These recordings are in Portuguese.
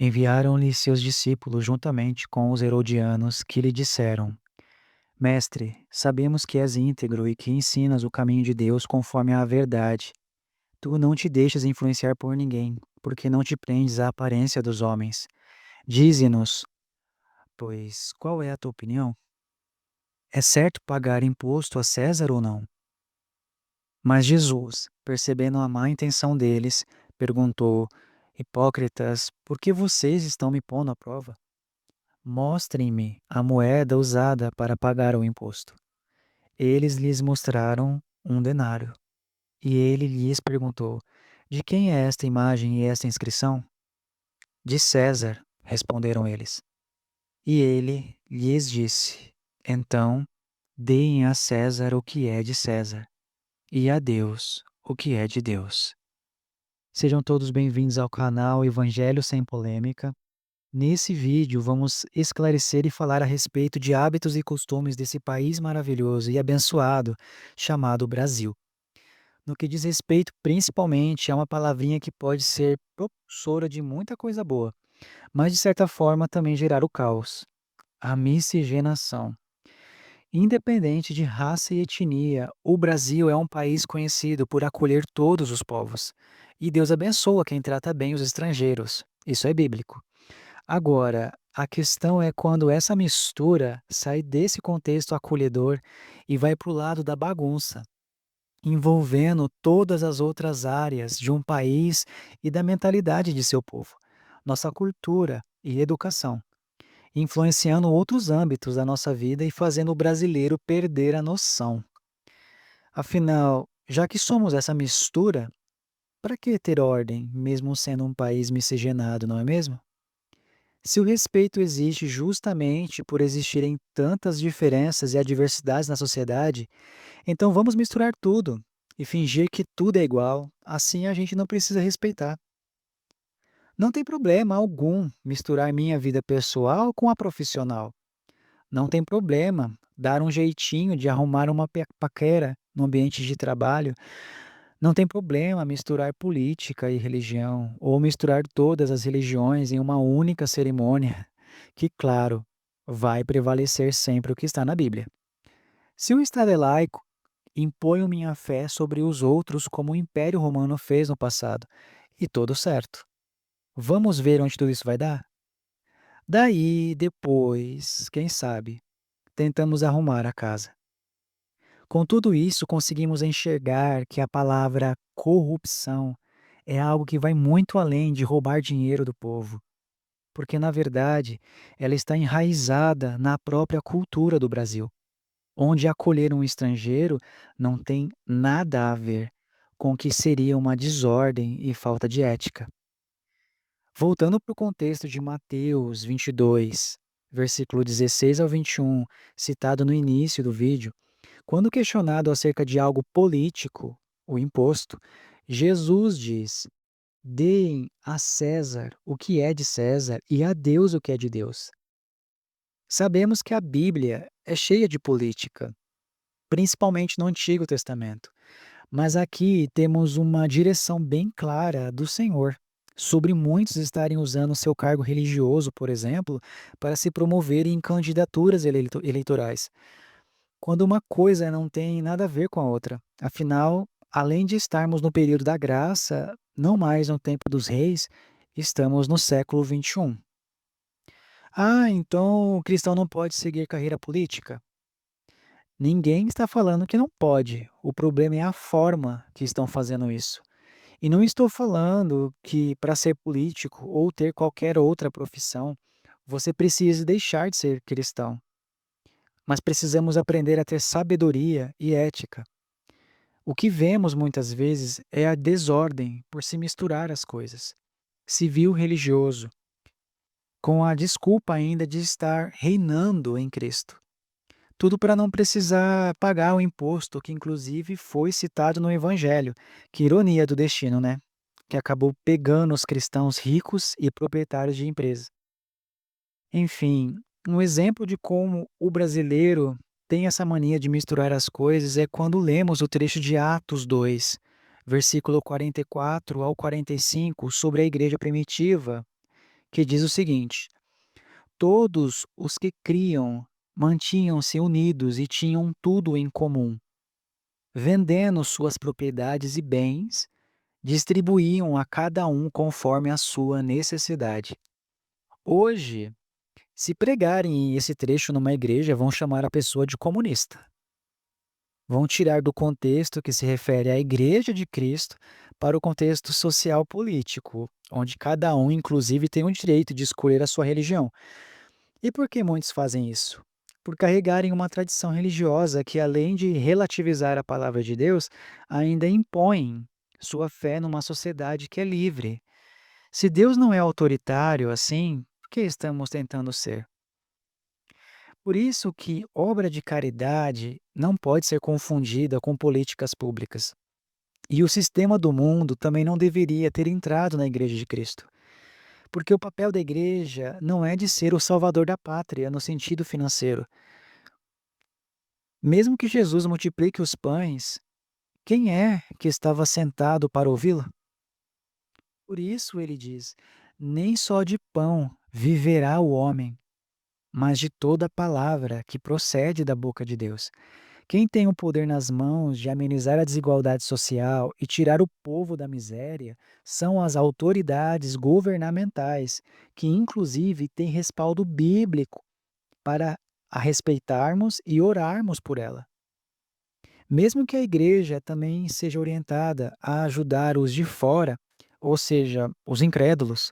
Enviaram-lhe seus discípulos juntamente com os herodianos, que lhe disseram: Mestre, sabemos que és íntegro e que ensinas o caminho de Deus conforme a verdade. Tu não te deixas influenciar por ninguém, porque não te prendes à aparência dos homens. Dize-nos, pois, qual é a tua opinião? É certo pagar imposto a César ou não? Mas Jesus, percebendo a má intenção deles, perguntou: Hipócritas, por que vocês estão me pondo à prova? Mostrem-me a moeda usada para pagar o imposto. Eles lhes mostraram um denário. E ele lhes perguntou: De quem é esta imagem e esta inscrição? De César, responderam eles. E ele lhes disse: Então, deem a César o que é de César, e a Deus o que é de Deus. Sejam todos bem-vindos ao canal Evangelho Sem Polêmica. Nesse vídeo, vamos esclarecer e falar a respeito de hábitos e costumes desse país maravilhoso e abençoado chamado Brasil. No que diz respeito principalmente a uma palavrinha que pode ser propulsora de muita coisa boa, mas de certa forma também gerar o caos: a miscigenação. Independente de raça e etnia, o Brasil é um país conhecido por acolher todos os povos. E Deus abençoa quem trata bem os estrangeiros. Isso é bíblico. Agora, a questão é quando essa mistura sai desse contexto acolhedor e vai para o lado da bagunça, envolvendo todas as outras áreas de um país e da mentalidade de seu povo, nossa cultura e educação, influenciando outros âmbitos da nossa vida e fazendo o brasileiro perder a noção. Afinal, já que somos essa mistura, para que ter ordem, mesmo sendo um país miscigenado, não é mesmo? Se o respeito existe justamente por existirem tantas diferenças e adversidades na sociedade, então vamos misturar tudo e fingir que tudo é igual, assim a gente não precisa respeitar. Não tem problema algum misturar minha vida pessoal com a profissional. Não tem problema dar um jeitinho de arrumar uma paquera no ambiente de trabalho. Não tem problema misturar política e religião, ou misturar todas as religiões em uma única cerimônia, que, claro, vai prevalecer sempre o que está na Bíblia. Se o Estado é laico, imponho minha fé sobre os outros como o Império Romano fez no passado, e tudo certo. Vamos ver onde tudo isso vai dar? Daí, depois, quem sabe, tentamos arrumar a casa. Com tudo isso, conseguimos enxergar que a palavra corrupção é algo que vai muito além de roubar dinheiro do povo, porque, na verdade, ela está enraizada na própria cultura do Brasil, onde acolher um estrangeiro não tem nada a ver com o que seria uma desordem e falta de ética. Voltando para o contexto de Mateus 22, versículo 16 ao 21, citado no início do vídeo, quando questionado acerca de algo político, o imposto, Jesus diz: Deem a César o que é de César e a Deus o que é de Deus. Sabemos que a Bíblia é cheia de política, principalmente no Antigo Testamento, mas aqui temos uma direção bem clara do Senhor sobre muitos estarem usando seu cargo religioso, por exemplo, para se promoverem em candidaturas eleitorais, quando uma coisa não tem nada a ver com a outra. Afinal, além de estarmos no período da graça, não mais no tempo dos reis, estamos no século XXI. Ah, então o cristão não pode seguir carreira política? Ninguém está falando que não pode. O problema é a forma que estão fazendo isso. E não estou falando que para ser político ou ter qualquer outra profissão, você precisa deixar de ser cristão. Mas precisamos aprender a ter sabedoria e ética. O que vemos muitas vezes é a desordem por se misturar as coisas. Civil religioso, com a desculpa ainda de estar reinando em Cristo. Tudo para não precisar pagar o imposto que inclusive foi citado no Evangelho. Que ironia do destino, né? Que acabou pegando os cristãos ricos e proprietários de empresas. Enfim, um exemplo de como o brasileiro tem essa mania de misturar as coisas é quando lemos o trecho de Atos 2, versículo 44 ao 45, sobre a igreja primitiva, que diz o seguinte: todos os que criam mantinham-se unidos e tinham tudo em comum. Vendendo suas propriedades e bens, distribuíam a cada um conforme a sua necessidade. Hoje, se pregarem esse trecho numa igreja, vão chamar a pessoa de comunista. Vão tirar do contexto que se refere à Igreja de Cristo para o contexto social político, onde cada um, inclusive, tem o direito de escolher a sua religião. E por que muitos fazem isso? Por carregarem uma tradição religiosa que, além de relativizar a palavra de Deus, ainda impõem sua fé numa sociedade que é livre. Se Deus não é autoritário assim, por que estamos tentando ser? Por isso que obra de caridade não pode ser confundida com políticas públicas. E o sistema do mundo também não deveria ter entrado na Igreja de Cristo. Porque o papel da igreja não é de ser o salvador da pátria no sentido financeiro. Mesmo que Jesus multiplique os pães, quem é que estava sentado para ouvi-lo? Por isso ele diz: nem só de pão viverá o homem, mas de toda palavra que procede da boca de Deus. Quem tem o poder nas mãos de amenizar a desigualdade social e tirar o povo da miséria são as autoridades governamentais, que inclusive têm respaldo bíblico para a respeitarmos e orarmos por ela. Mesmo que a igreja também seja orientada a ajudar os de fora, ou seja, os incrédulos,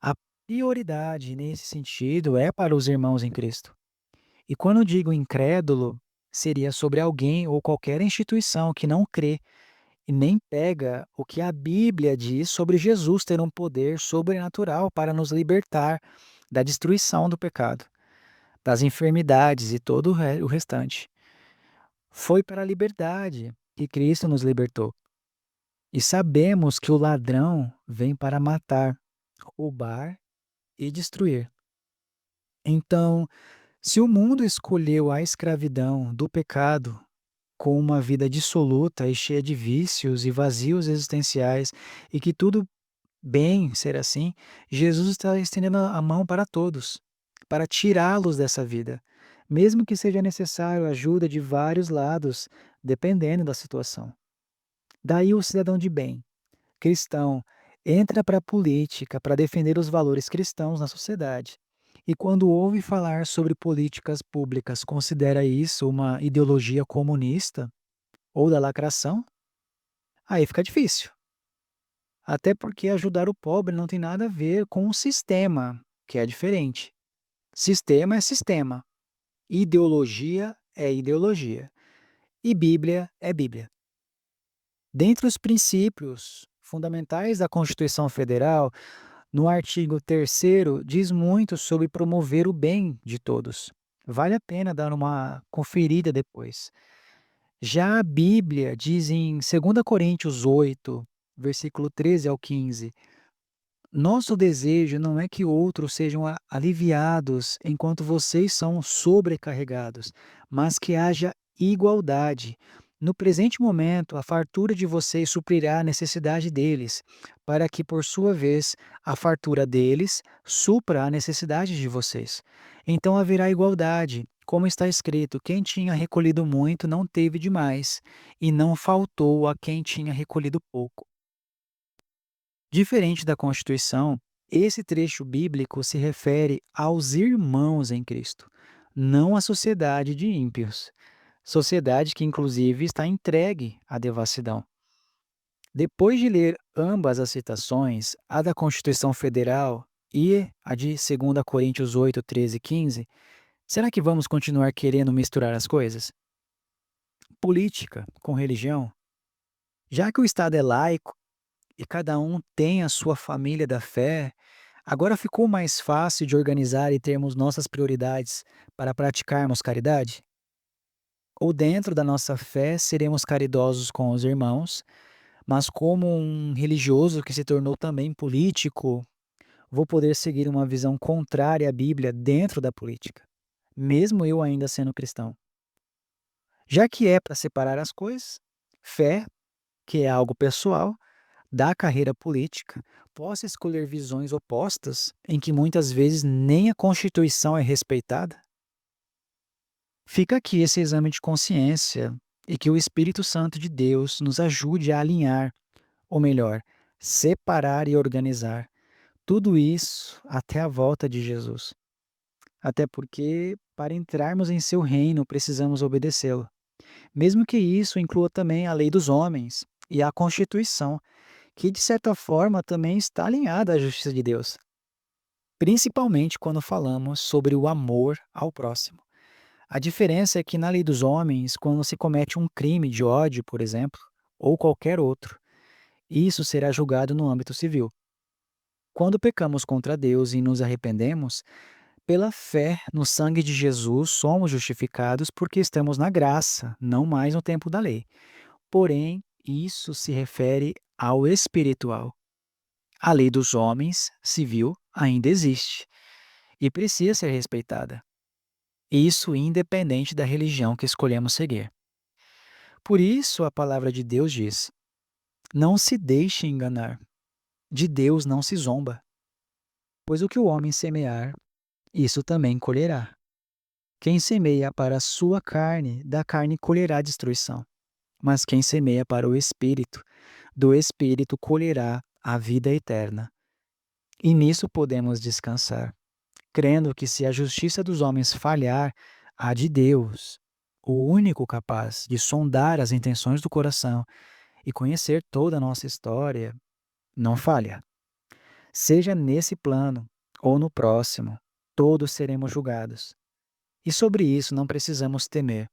a prioridade nesse sentido é para os irmãos em Cristo. E quando digo incrédulo, seria sobre alguém ou qualquer instituição que não crê e nem pega o que a Bíblia diz sobre Jesus ter um poder sobrenatural para nos libertar da destruição do pecado, das enfermidades e todo o restante. Foi para a liberdade que Cristo nos libertou. E sabemos que o ladrão vem para matar, roubar e destruir. Então, se o mundo escolheu a escravidão do pecado com uma vida dissoluta e cheia de vícios e vazios existenciais, e que tudo bem ser assim, Jesus está estendendo a mão para todos, para tirá-los dessa vida, mesmo que seja necessário ajuda de vários lados, dependendo da situação. Daí o cidadão de bem, cristão, entra para a política para defender os valores cristãos na sociedade. E quando ouve falar sobre políticas públicas, considera isso uma ideologia comunista ou da lacração? Aí fica difícil. Até porque ajudar o pobre não tem nada a ver com o sistema, que é diferente. Sistema é sistema, ideologia é ideologia e Bíblia é Bíblia. Dentre os princípios fundamentais da Constituição Federal, no artigo 3º diz muito sobre promover o bem de todos. Vale a pena dar uma conferida depois. Já a Bíblia diz em 2 Coríntios 8, versículo 13 ao 15: nosso desejo não é que outros sejam aliviados enquanto vocês são sobrecarregados, mas que haja igualdade. No presente momento, a fartura de vocês suprirá a necessidade deles, para que, por sua vez, a fartura deles supra a necessidade de vocês. Então haverá igualdade. Como está escrito, quem tinha recolhido muito não teve demais, e não faltou a quem tinha recolhido pouco. Diferente da Constituição, esse trecho bíblico se refere aos irmãos em Cristo, não à sociedade de ímpios, sociedade que inclusive está entregue à devassidão. Depois de ler ambas as citações, a da Constituição Federal e a de 2 Coríntios 8, 13 e 15, será que vamos continuar querendo misturar as coisas? Política com religião? Já que o Estado é laico, e cada um tem a sua família da fé, agora ficou mais fácil de organizar e termos nossas prioridades para praticarmos caridade? Ou dentro da nossa fé seremos caridosos com os irmãos, mas como um religioso que se tornou também político, vou poder seguir uma visão contrária à Bíblia dentro da política, mesmo eu ainda sendo cristão? Já que é para separar as coisas, fé, que é algo pessoal, da carreira política possa escolher visões opostas em que muitas vezes nem a Constituição é respeitada? Fica aqui esse exame de consciência e que o Espírito Santo de Deus nos ajude a alinhar, ou melhor, separar e organizar tudo isso até a volta de Jesus. Até porque, para entrarmos em seu reino, precisamos obedecê-lo, mesmo que isso inclua também a lei dos homens e a Constituição, que de certa forma também está alinhada à justiça de Deus, principalmente quando falamos sobre o amor ao próximo. A diferença é que na lei dos homens, quando se comete um crime de ódio, por exemplo, ou qualquer outro, isso será julgado no âmbito civil. Quando pecamos contra Deus e nos arrependemos, pela fé no sangue de Jesus, somos justificados porque estamos na graça, não mais no tempo da lei. Porém, isso se refere ao espiritual. A lei dos homens, civil, ainda existe e precisa ser respeitada. Isso independente da religião que escolhemos seguir. Por isso, a palavra de Deus diz: não se deixe enganar, de Deus não se zomba, pois o que o homem semear, isso também colherá. Quem semeia para a sua carne, da carne colherá destruição. Mas quem semeia para o Espírito, do Espírito colherá a vida eterna. E nisso podemos descansar, crendo que se a justiça dos homens falhar, a de Deus, o único capaz de sondar as intenções do coração e conhecer toda a nossa história, não falha. Seja nesse plano ou no próximo, todos seremos julgados. E sobre isso não precisamos temer,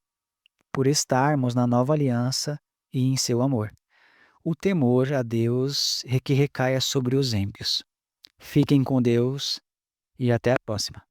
por estarmos na nova aliança e em seu amor. O temor a Deus que recaia sobre os ímpios. Fiquem com Deus e até a próxima.